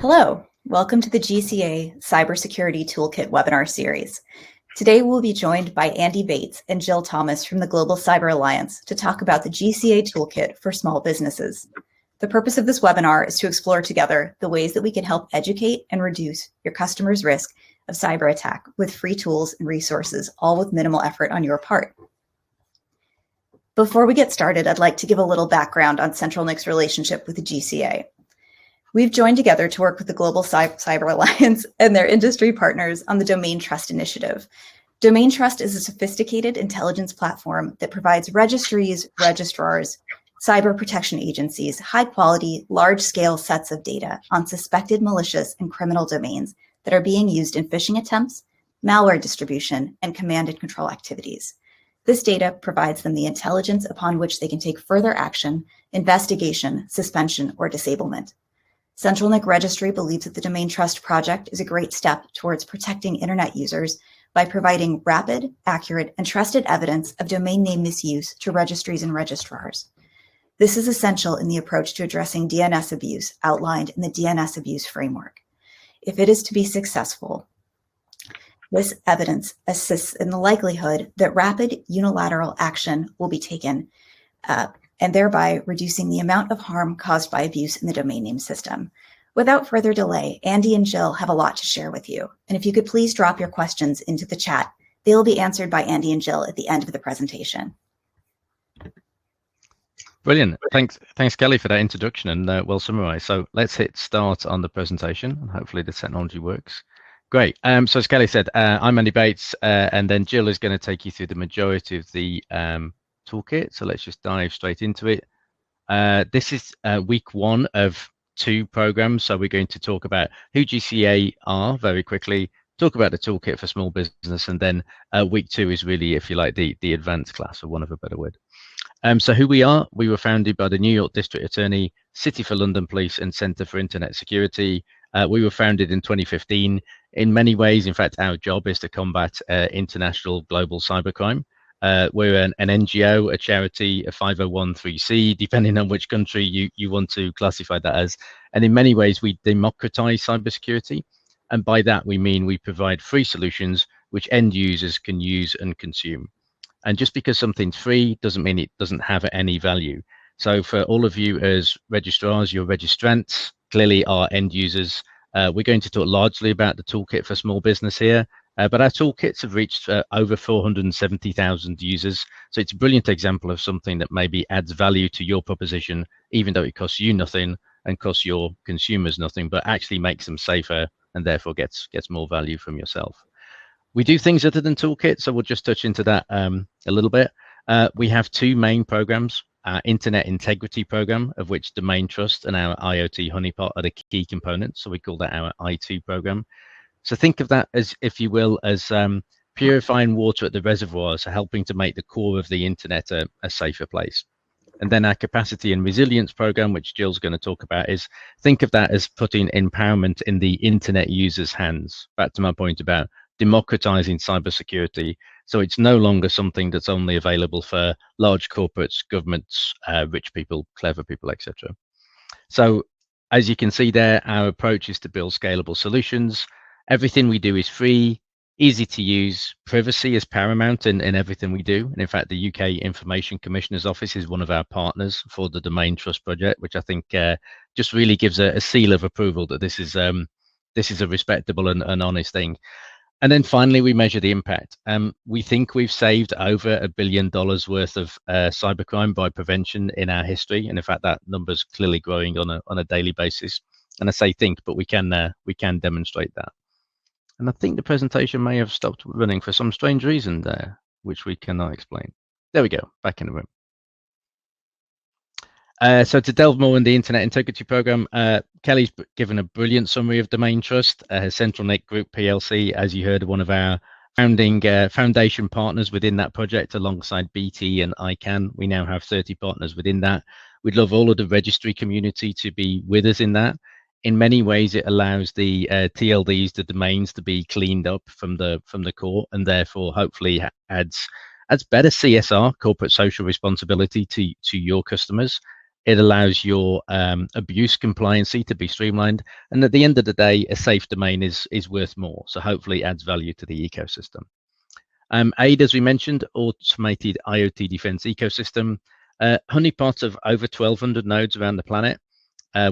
Hello, welcome to the GCA Cybersecurity Toolkit webinar series. Today we'll be joined by Andy Bates and Jill Thomas from the Global Cyber Alliance to talk about the GCA Toolkit for small businesses. The purpose of this webinar is to explore together the ways that we can help educate and reduce your customers' risk of cyber attack with free tools and resources, all with minimal effort on your part. Before we get started, I'd like to give a little background on CentralNic's relationship with the GCA. We've joined together to work with the Global Cyber Alliance and their industry partners on the Domain Trust Initiative. Domain Trust is a sophisticated intelligence platform that provides registries, registrars, cyber protection agencies, high-quality, large-scale sets of data on suspected malicious and criminal domains that are being used in phishing attempts, malware distribution, and command and control activities. This data provides them the intelligence upon which they can take further action, investigation, suspension, or disablement. CentralNic Registry believes that the Domain Trust project is a great step towards protecting internet users by providing rapid, accurate, and trusted evidence of domain name misuse to registries and registrars. This is essential in the approach to addressing DNS abuse outlined in the DNS abuse framework. If it is to be successful, this evidence assists in the likelihood that rapid unilateral action will be taken and thereby reducing the amount of harm caused by abuse in the domain name system. Without further delay, Andy and Jill have a lot to share with you. And if you could please drop your questions into the chat, they will be answered by Andy and Jill at the end of the presentation. Brilliant. Thanks, Kelly, for that introduction and well summarized. So let's hit start on the presentation and hopefully the technology works. Great. So as Kelly said, I'm Andy Bates, and then Jill is going to take you through the majority of the toolkit. So let's just dive straight into it. This is week one of 2 programs. So we're going to talk about who GCA are very quickly, talk about the toolkit for small business, and then week 2 is really, if you like, the advanced class, for want of a better word. So who we are, we were founded by the New York District Attorney, City for London Police, and Centre for Internet Security. We were founded in 2015. In many ways, in fact, our job is to combat international global cybercrime. We're an NGO, a charity, a 501(c)(3), depending on which country you want to classify that as. And in many ways, we democratize cybersecurity. And by that, we mean we provide free solutions which end users can use and consume. And just because something's free doesn't mean it doesn't have any value. So for all of you as registrars, your registrants clearly are end users. We're going to talk largely about the toolkit for small business here. But our toolkits have reached over 470,000 users. So it's a brilliant example of something that maybe adds value to your proposition, even though it costs you nothing and costs your consumers nothing, but actually makes them safer and therefore gets more value from yourself. We do things other than toolkit, so we'll just touch into that a little bit. We have 2 main programs, our Internet Integrity Program, of which Domain Trust and our IoT Honeypot are the key components. So we call that our I2 program. So think of that as, if you will, as purifying water at the reservoir, so helping to make the core of the internet a safer place. And then our Capacity and Resilience program, which Jill's going to talk about, is think of that as putting empowerment in the internet users' hands. Back to my point about democratizing cybersecurity. So it's no longer something that's only available for large corporates, governments, rich people, clever people, etc. So as you can see there, our approach is to build scalable solutions. Everything we do is free, easy to use. Privacy is paramount in everything we do. And in fact, the UK Information Commissioner's Office is one of our partners for the Domain Trust project, which I think just really gives a seal of approval that this is a respectable and honest thing. And then finally, we measure the impact. We think we've saved over $1 billion worth of cybercrime by prevention in our history. And in fact, that number's clearly growing on a daily basis. And I say think, but we can demonstrate that. And I think the presentation may have stopped running for some strange reason there, which we cannot explain. There we go, back in the room. So to delve more in the Internet Integrity Program, Kelly's given a brilliant summary of Domain Trust. CentralNic Group PLC, as you heard, one of our foundation partners within that project alongside BT and ICANN. We now have 30 partners within that. We'd love all of the registry community to be with us in that. In many ways, it allows the TLDs, the domains, to be cleaned up from the core, and therefore hopefully adds better CSR, corporate social responsibility, to your customers. It allows your abuse compliancy to be streamlined. And at the end of the day, a safe domain is worth more. So hopefully it adds value to the ecosystem. AID, as we mentioned, automated IoT defense ecosystem. Honeypot of over 1,200 nodes around the planet.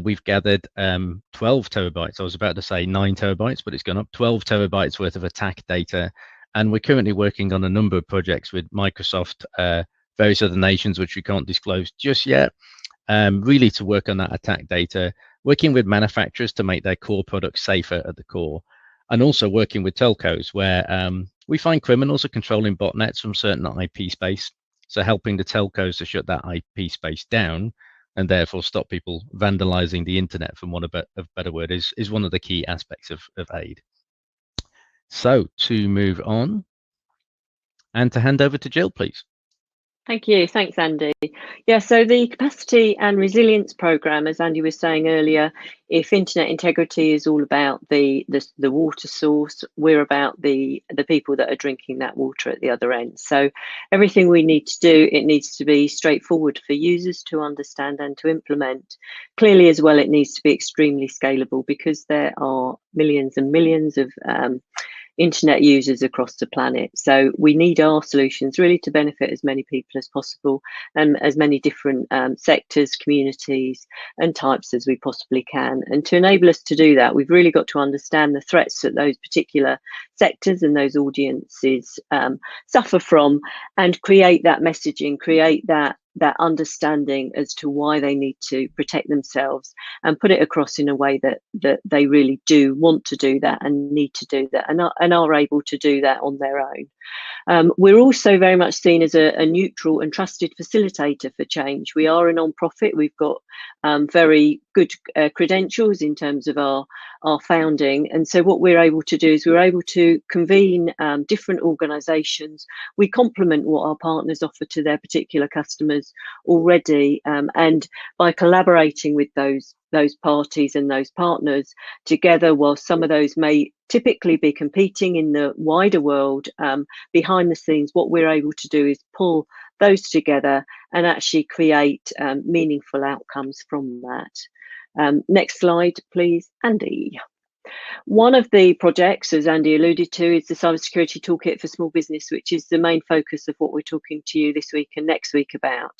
We've gathered 12 terabytes. I was about to say 9 terabytes, but it's gone up 12 terabytes worth of attack data. And we're currently working on a number of projects with Microsoft, various other nations, which we can't disclose just yet, really to work on that attack data, working with manufacturers to make their core products safer at the core, and also working with telcos where we find criminals are controlling botnets from certain IP space. So helping the telcos to shut that IP space down and therefore stop people vandalizing the internet, from want of a better word, is one of the key aspects of AID. So to move on and to hand over to Jill, please. Thank you. Thanks, Andy. Yeah, so the capacity and resilience program, as Andy was saying earlier, if internet integrity is all about the water source, we're about the people that are drinking that water at the other end. So everything we need to do, it needs to be straightforward for users to understand and to implement. Clearly as well, it needs to be extremely scalable because there are millions and millions of internet users across the planet. So we need our solutions really to benefit as many people as possible and as many different sectors, communities and types as we possibly can. And to enable us to do that, we've really got to understand the threats that those particular sectors and those audiences suffer from, and create that messaging, create that understanding as to why they need to protect themselves, and put it across in a way that they really do want to do that and need to do that and are able to do that on their own. We're also very much seen as a neutral and trusted facilitator for change. We are a non-profit. We've got very good credentials in terms of our founding, and so what we're able to do is we're able to convene different organisations. We complement what our partners offer to their particular customers already, and by collaborating with those parties and those partners together, while some of those may typically be competing in the wider world, behind the scenes, what we're able to do is pull those together and actually create meaningful outcomes from that. Next slide, please, Andy. One of the projects, as Andy alluded to, is the Cybersecurity Toolkit for Small Business, which is the main focus of what we're talking to you this week and next week about.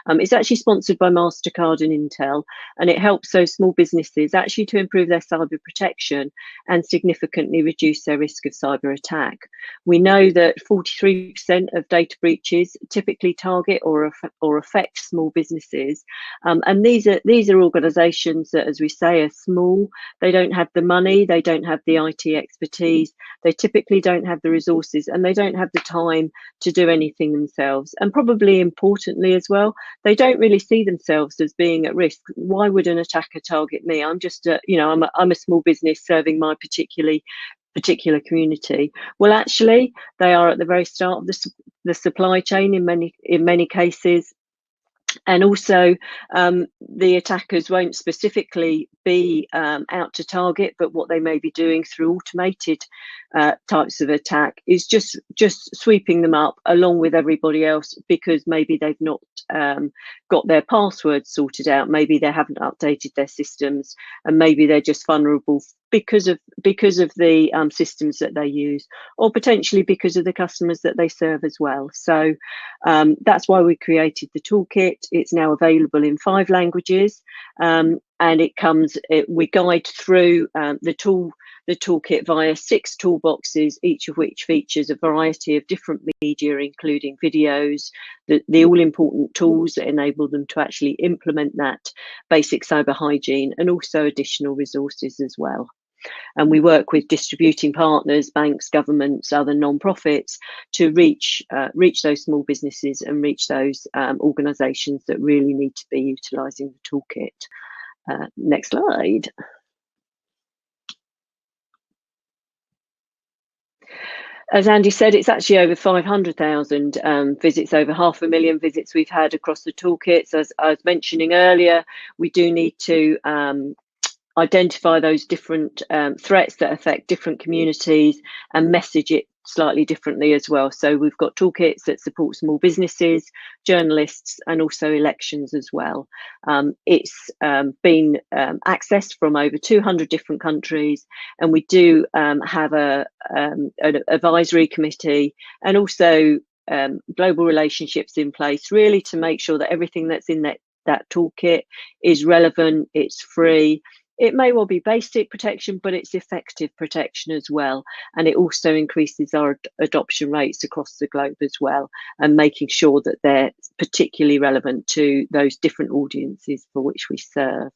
It's actually sponsored by MasterCard and Intel, and it helps those small businesses actually to improve their cyber protection and significantly reduce their risk of cyber attack. We know that 43% of data breaches typically target or affect small businesses, and these are organisations that, as we say, are small. They don't have the money, they don't have the IT expertise, they typically don't have the resources, and they don't have the time to do anything themselves. And probably importantly as well, they don't really see themselves as being at risk. Why would an attacker target me? I'm just I'm a small business serving my particular community. Well, actually, they are at the very start of the supply chain in many cases. And also, the attackers won't specifically be out to target, but what they may be doing through automated types of attack is just sweeping them up along with everybody else, because maybe they've not got their passwords sorted out, maybe they haven't updated their systems, and maybe they're just vulnerable because of the systems that they use, or potentially because of the customers that they serve as well. So that's why we created the toolkit. It's now available in 5 languages, and we guide through the toolkit via 6 toolboxes, each of which features a variety of different media, including videos, the all-important tools that enable them to actually implement that basic cyber hygiene, and also additional resources as well. And we work with distributing partners, banks, governments, other non-profits to reach those small businesses and reach those organisations that really need to be utilising the toolkit. Next slide. As Andy said, it's actually over 500,000 visits, over 500,000 visits we've had across the toolkits. As I was mentioning earlier, we do need to identify those different threats that affect different communities and message it slightly differently as well. So we've got toolkits that support small businesses, journalists, and also elections as well. It's been accessed from over 200 different countries, and we do have an advisory committee and also global relationships in place, really to make sure that everything that's in that toolkit is relevant, it's free. It may well be basic protection, but it's effective protection as well. And it also increases our adoption rates across the globe as well, and making sure that they're particularly relevant to those different audiences for which we serve.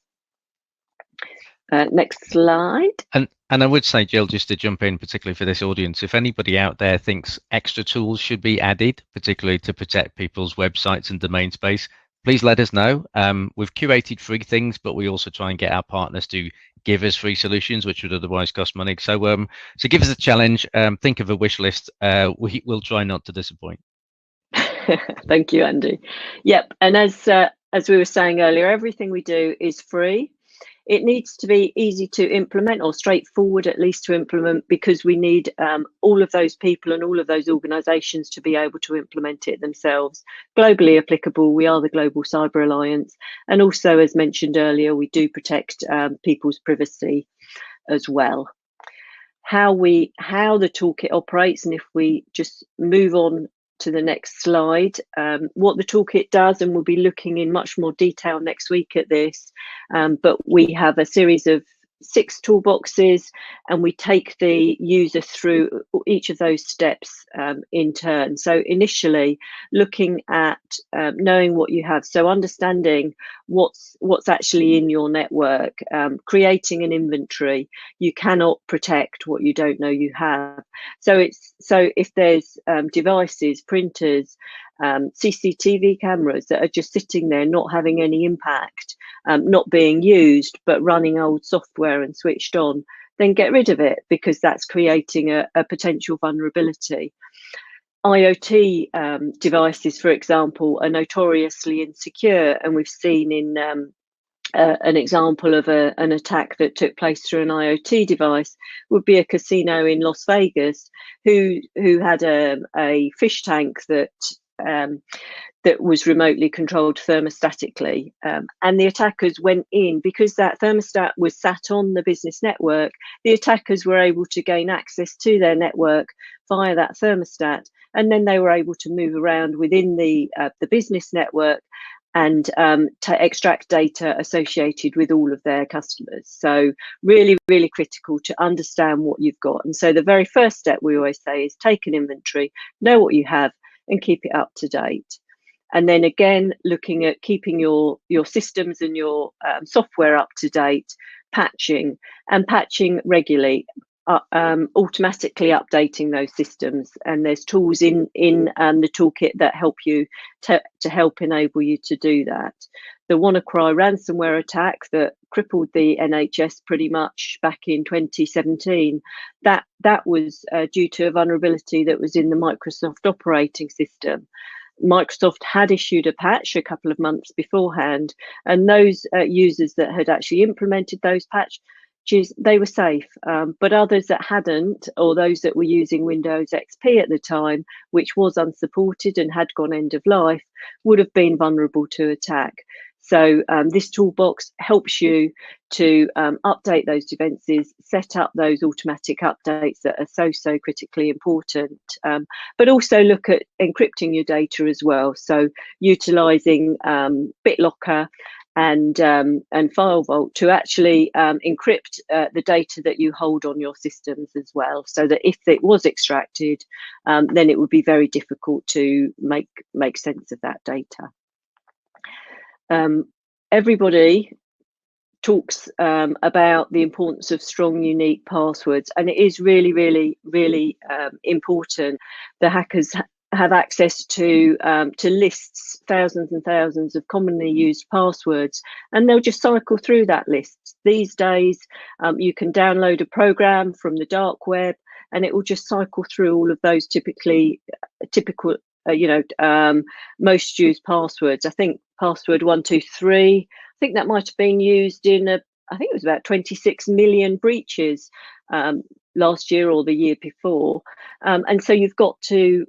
Next slide. And I would say, Jill, just to jump in, particularly for this audience, if anybody out there thinks extra tools should be added, particularly to protect people's websites and domain space, please let us know. We've curated free things, but we also try and get our partners to give us free solutions, which would otherwise cost money. So, so give us a challenge. Think of a wish list. We'll try not to disappoint. Thank you, Andy. Yep, and as we were saying earlier, everything we do is free. It needs to be easy to implement, or straightforward at least to implement, because we need all of those people and all of those organisations to be able to implement it themselves. Globally applicable, we are the Global Cyber Alliance, and also, as mentioned earlier, we do protect people's privacy as well. How the toolkit operates, and if we just move on to the next slide, what the toolkit does, and we'll be looking in much more detail next week at this, but we have a series of 6 toolboxes, and we take the user through each of those steps in turn. So initially looking at knowing what you have, so understanding what's actually in your network, creating an inventory. You cannot protect what you don't know you have. So if there's devices, printers, CCTV cameras that are just sitting there not having any impact, not being used but running old software and switched on, then get rid of it, because that's creating a potential vulnerability. IoT devices, for example, are notoriously insecure, and we've seen in an example of an attack that took place through an IoT device would be a casino in Las Vegas who had a fish tank that was remotely controlled thermostatically, and the attackers went in because that thermostat was sat on the business network. The attackers were able to gain access to their network via that thermostat, and then they were able to move around within the business network and to extract data associated with all of their customers. So really, really critical to understand what you've got. And so the very first step we always say is take an inventory, know what you have, and keep it up to date. And then again, looking at keeping your systems and your software up to date, patching regularly, automatically updating those systems. And there's tools in the toolkit that help you to help enable you to do that. The WannaCry ransomware attack that crippled the NHS pretty much back in 2017, that was due to a vulnerability that was in the Microsoft operating system. Microsoft had issued a patch a couple of months beforehand, and those users that had actually implemented those patches, they were safe, but others that hadn't, or those that were using Windows XP at the time, which was unsupported and had gone end of life, would have been vulnerable to attack. So this toolbox helps you to update those defences, set up those automatic updates that are so critically important, but also look at encrypting your data as well. So utilising BitLocker and FileVault to actually encrypt the data that you hold on your systems as well, so that if it was extracted, then it would be very difficult to make sense of that data. Everybody talks about the importance of strong, unique passwords, and it is really, really, really important. The hackers have access to lists, thousands and thousands of commonly used passwords, and they'll just cycle through that list. These days, you can download a program from the dark web, and it will just cycle through all of those typical most used passwords. I think password 123, I think that might have been used in I think it was about 26 million breaches last year or the year before, and so you've got to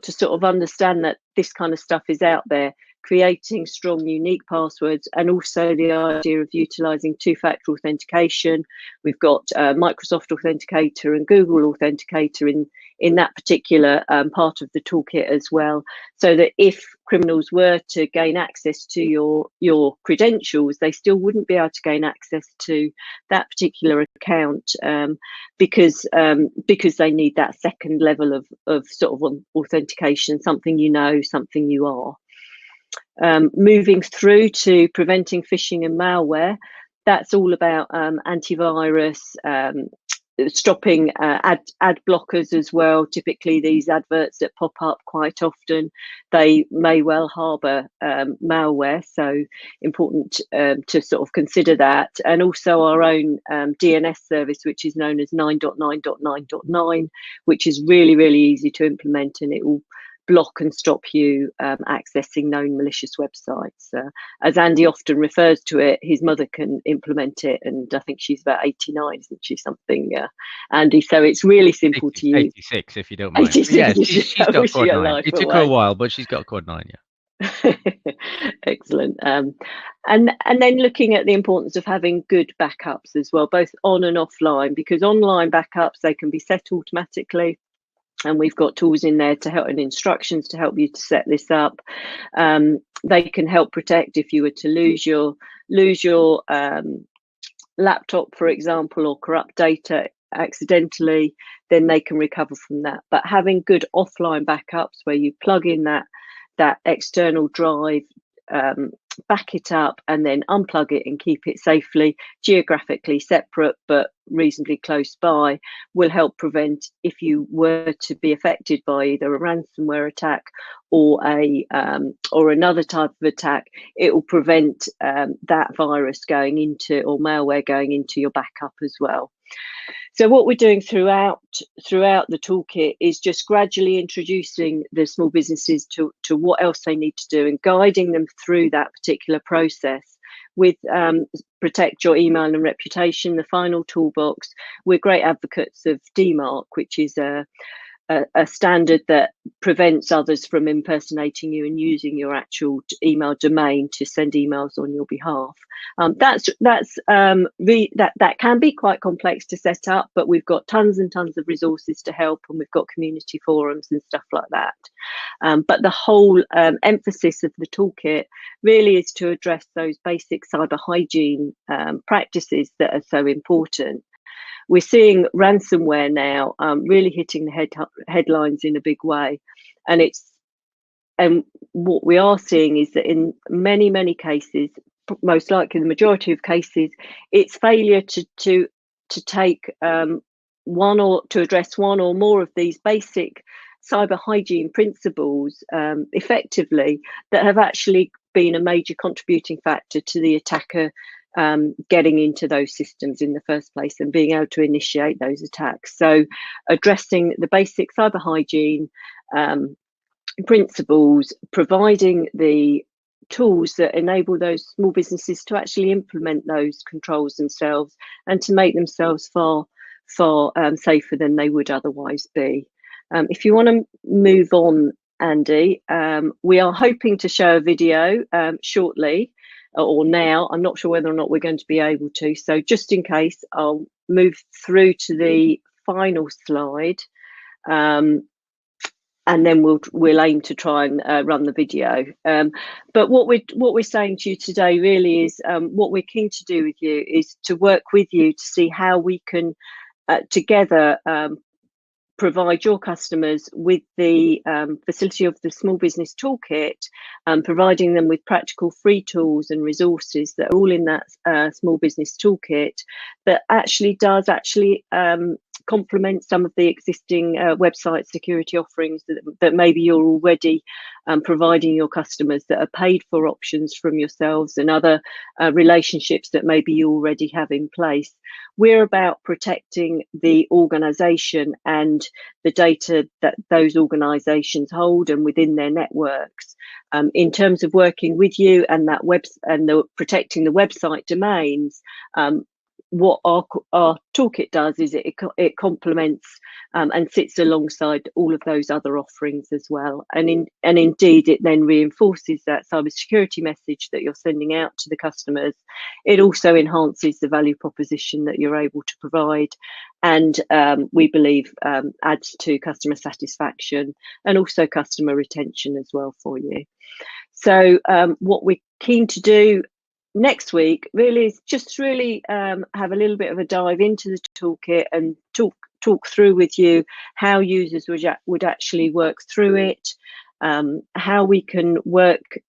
sort of understand that this kind of stuff is out there, creating strong unique passwords, and also the idea of utilizing two-factor authentication. We've got Microsoft Authenticator and Google Authenticator in that particular part of the toolkit as well, so that if criminals were to gain access to your credentials, they still wouldn't be able to gain access to that particular account, because they need that second level of sort of authentication, something you know, something you are. Moving through to preventing phishing and malware, that's all about antivirus, stopping ad blockers as well. Typically these adverts that pop up quite often, they may well harbour malware, so important to sort of consider that. And also our own DNS service, which is known as 9.9.9.9, which is really, really easy to implement, and it will block and stop you accessing known malicious websites. As Andy often refers to it, his mother can implement it, and I think she's about 89, isn't she? Something, Andy. So it's really simple to use. 86, if you don't mind. 86, yeah, she's got Quad 9. It took her a while, but she's got Quad 9, yeah. Excellent. And then looking at the importance of having good backups as well, both on and offline, because online backups, they can be set automatically. And we've got tools in there to help, and instructions to help you to set this up. They can help protect if you were to lose your laptop, for example, or corrupt data accidentally, then they can recover from that. But having good offline backups where you plug in that external drive, back it up, and then unplug it and keep it safely, geographically separate but reasonably close by, will help prevent, if you were to be affected by either a ransomware attack or another type of attack, it will prevent that virus going into, or malware going into, your backup as well. So what we're doing throughout the toolkit is just gradually introducing the small businesses to what else they need to do, and guiding them through that particular process. With Protect Your Email and Reputation, the final toolbox, we're great advocates of DMARC, which is a standard that prevents others from impersonating you and using your actual email domain to send emails on your behalf. That can be quite complex to set up, but we've got tons and tons of resources to help, and we've got community forums and stuff like that. But the whole emphasis of the toolkit really is to address those basic cyber hygiene practices that are so important. We're seeing ransomware now really hitting the headlines in a big way, and what we are seeing is that in many cases, most likely the majority of cases, it's failure to take one, or to address one or more of these basic cyber hygiene principles effectively, that have actually been a major contributing factor to the attacker getting into those systems in the first place and being able to initiate those attacks. So addressing the basic cyber hygiene principles, providing the tools that enable those small businesses to actually implement those controls themselves, and to make themselves far safer than they would otherwise be. If you want to move on, Andy, we are hoping to show a video shortly, or now. I'm not sure whether or not we're going to be able to, so just in case, I'll move through to the final slide, and then we'll aim to try and run the video. But what we're saying to you today really is, what we're keen to do with you is to work with you to see how we can together provide your customers with the facility of the Small Business Toolkit, providing them with practical free tools and resources that are all in that Small Business Toolkit, that does complement some of the existing website security offerings that maybe you're already providing your customers, that are paid for options from yourselves, and other relationships that maybe you already have in place. We're about protecting the organisation and the data that those organisations hold and within their networks. In terms of working with you and protecting the website domains, what our toolkit does is it complements and sits alongside all of those other offerings as well. And indeed, it then reinforces that cybersecurity message that you're sending out to the customers. It also enhances the value proposition that you're able to provide, and we believe adds to customer satisfaction and also customer retention as well for you. So what we're keen to do next week really is just really have a little bit of a dive into the toolkit and talk through with you how users would actually work through it, how we can work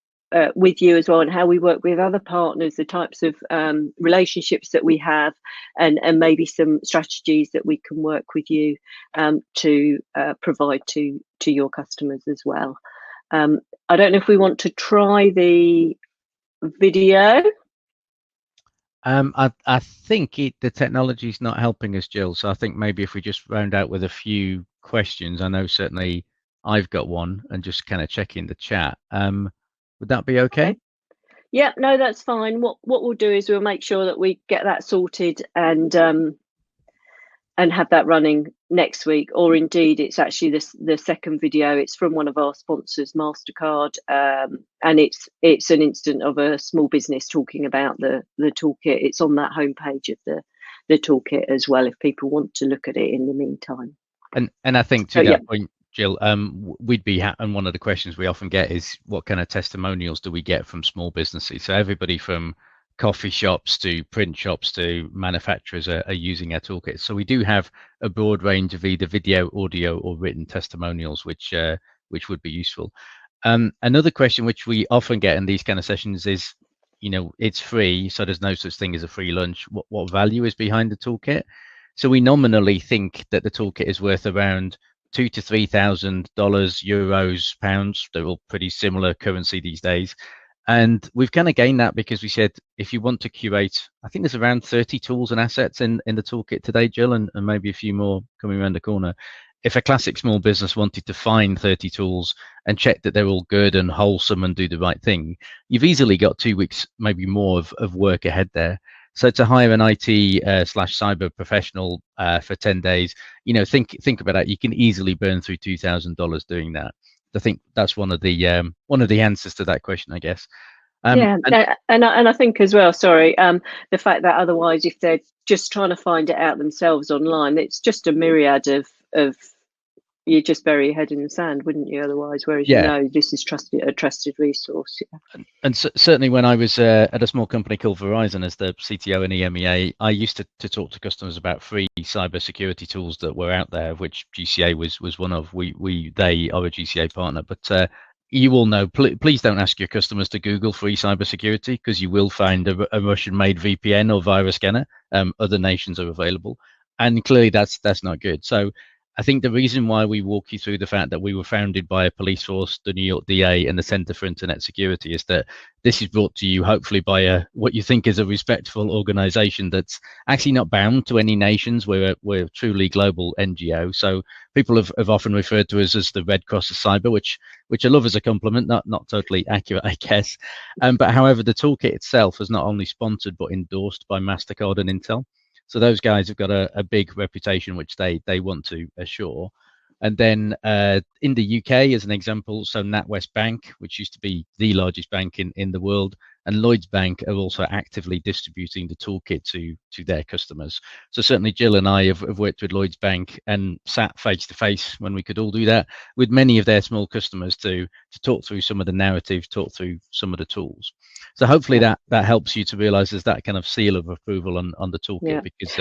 with you as well, and how we work with other partners, the types of relationships that we have, and maybe some strategies that we can work with you to provide to your customers as well. I don't know if we want to try the video. I think the technology's not helping us, Jill. So I think maybe if we just round out with a few questions. I know certainly I've got one, and just kind of check in the chat. Would that be okay? Yeah, no, that's fine. What we'll do is we'll make sure that we get that sorted and have that running next week, or indeed it's actually the second video. It's from one of our sponsors, MasterCard, and it's an instant of a small business talking about the toolkit. It's on that homepage of the toolkit as well, if people want to look at it in the meantime. And I think to that point, Jill, we'd be and one of the questions we often get is what kind of testimonials do we get from small businesses? So everybody from coffee shops to print shops to manufacturers are using our toolkit. So we do have a broad range of either video, audio, or written testimonials, which would be useful. Another question which we often get in these kind of sessions is, it's free, so there's no such thing as a free lunch. What value is behind the toolkit? So we nominally think that the toolkit is worth around $2,000 to $3,000, euros, pounds. They're all pretty similar currency these days. And we've kind of gained that because we said, if you want to curate, I think there's around 30 tools and assets in the toolkit today, Jill, and maybe a few more coming around the corner. If a classic small business wanted to find 30 tools and check that they're all good and wholesome and do the right thing, you've easily got 2 weeks, maybe more of work ahead there. So to hire an IT / cyber professional for 10 days, think about that. You can easily burn through $2,000 doing that. I think that's one of the answers to that question, I guess. And I think as well, sorry, the fact that otherwise, if they're just trying to find it out themselves online, it's just a myriad of you just bury your head in the sand, wouldn't you? Otherwise, whereas this is a trusted resource. Yeah. And certainly when I was at a small company called Verizon as the CTO in EMEA, I used to talk to customers about free cybersecurity tools that were out there, of which GCA was one of. They are a GCA partner, but you all know, please don't ask your customers to Google free cybersecurity, because you will find a Russian-made VPN or virus scanner. Other nations are available, and clearly that's not good. So I think the reason why we walk you through the fact that we were founded by a police force, the New York DA, and the Center for Internet Security is that this is brought to you hopefully by what you think is a respectful organization that's actually not bound to any nations. We're a truly global NGO. So people have often referred to us as the Red Cross of Cyber, which I love as a compliment, not totally accurate, I guess. But however, the toolkit itself is not only sponsored but endorsed by MasterCard and Intel. So those guys have got a big reputation, which they want to assure. And then in the UK, as an example, so NatWest Bank, which used to be the largest bank in the world, and Lloyds Bank are also actively distributing the toolkit to their customers. So certainly Jill and I have worked with Lloyds Bank and sat face to face, when we could all do that, with many of their small customers to talk through some of the narrative, talk through some of the tools. So hopefully that helps you to realise there's that kind of seal of approval on the toolkit, because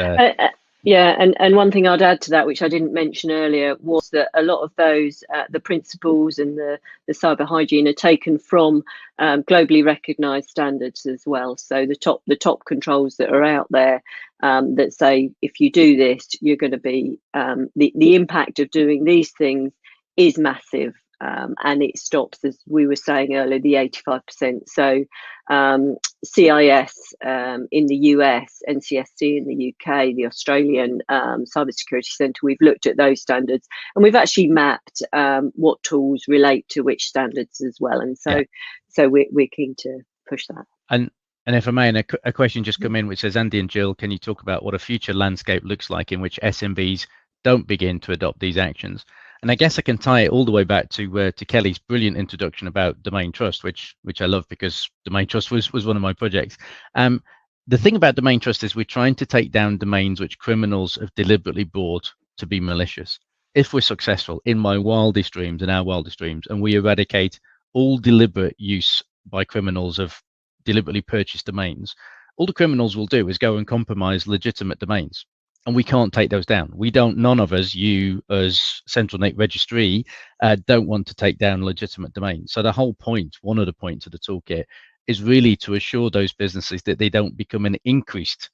and one thing I'd add to that, which I didn't mention earlier, was that a lot of those the principles and the cyber hygiene are taken from globally recognised standards as well. So the top controls that are out there that say, if you do this, you're going to be the impact of doing these things is massive. And it stops, as we were saying earlier, the 85%. So CIS in the US, NCSC in the UK, the Australian Cybersecurity Centre, we've looked at those standards, and we've actually mapped what tools relate to which standards as well. And so we're keen to push that. And if I may, a question just come in which says, Andy and Jill, can you talk about what a future landscape looks like in which SMBs don't begin to adopt these actions? And I guess I can tie it all the way back to Kelly's brilliant introduction about domain trust, which I love because domain trust was one of my projects. The thing about domain trust is we're trying to take down domains which criminals have deliberately bought to be malicious. If we're successful in my wildest dreams and our wildest dreams, and we eradicate all deliberate use by criminals of deliberately purchased domains, all the criminals will do is go and compromise legitimate domains, and we can't take those down. None of us, you as CentralNic registry, don't want to take down legitimate domains. So the whole point, one of the points of the toolkit, is really to assure those businesses that they don't become an increased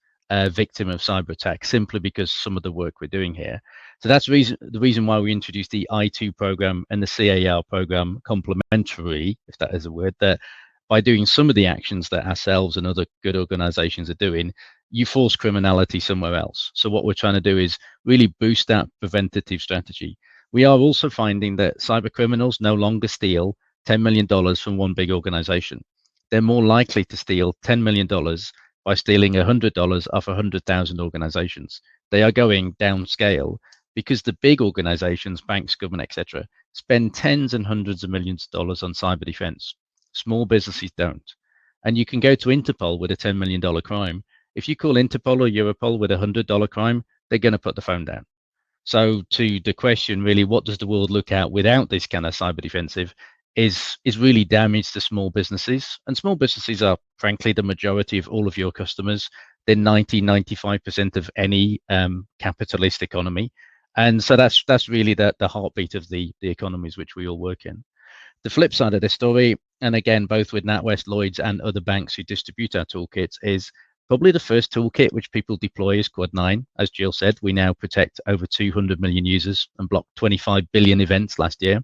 victim of cyber attack simply because some of the work we're doing here. So that's the reason why we introduced the I2 program and the CAR program complementary, if that is a word, that by doing some of the actions that ourselves and other good organizations are doing, you force criminality somewhere else. So what we're trying to do is really boost that preventative strategy. We are also finding that cyber criminals no longer steal $10 million from one big organization. They're more likely to steal $10 million by stealing $100 off 100,000 organizations. They are going downscale because the big organizations, banks, government, etc., spend tens and hundreds of millions of dollars on cyber defense. Small businesses don't. And you can go to Interpol with a $10 million crime. If you call Interpol or Europol with a $100 crime, they're going to put the phone down. So to the question, really, what does the world look at without this kind of cyber defensive is really damage to small businesses. And small businesses are, frankly, the majority of all of your customers. They're 95% of any capitalist economy. And so that's really the heartbeat of the economies which we all work in. The flip side of this story, and again, both with NatWest, Lloyds, and other banks who distribute our toolkits, is probably the first toolkit which people deploy is Quad 9. As Jill said, we now protect over 200 million users and blocked 25 billion events last year.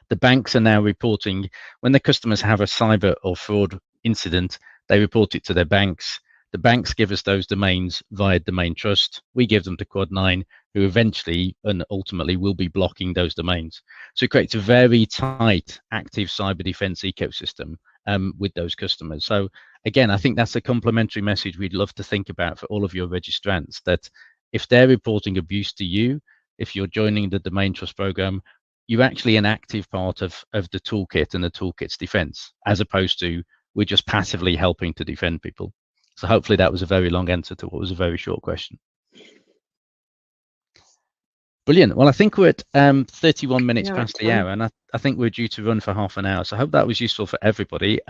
The banks are now reporting when the customers have a cyber or fraud incident, they report it to their banks. The banks give us those domains via domain trust. We give them to Quad 9, who eventually and ultimately will be blocking those domains. So it creates a very tight, active cyber defense ecosystem with those customers. So again, I think that's a complementary message we'd love to think about for all of your registrants, that if they're reporting abuse to you, if you're joining the domain trust program, you're actually an active part of the toolkit and the toolkit's defense, as opposed to we're just passively helping to defend people. So hopefully that was a very long answer to what was a very short question. Brilliant. Well, I think we're at 31 minutes past the hour, and I think we're due to run for half an hour. So I hope that was useful for everybody.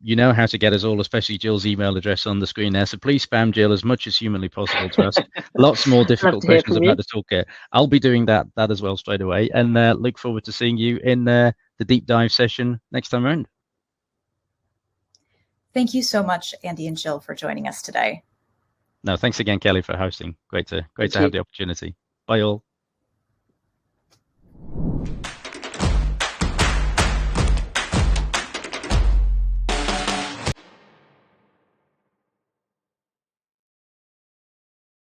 You know how to get us all, especially Jill's email address on the screen there. So please spam Jill as much as humanly possible to ask lots more difficult questions about the toolkit. I'll be doing that as well straight away, and look forward to seeing you in the deep dive session next time around. Thank you so much, Andy and Jill, for joining us today. No, thanks again, Kelly, for hosting. Great to have the opportunity. Bye all.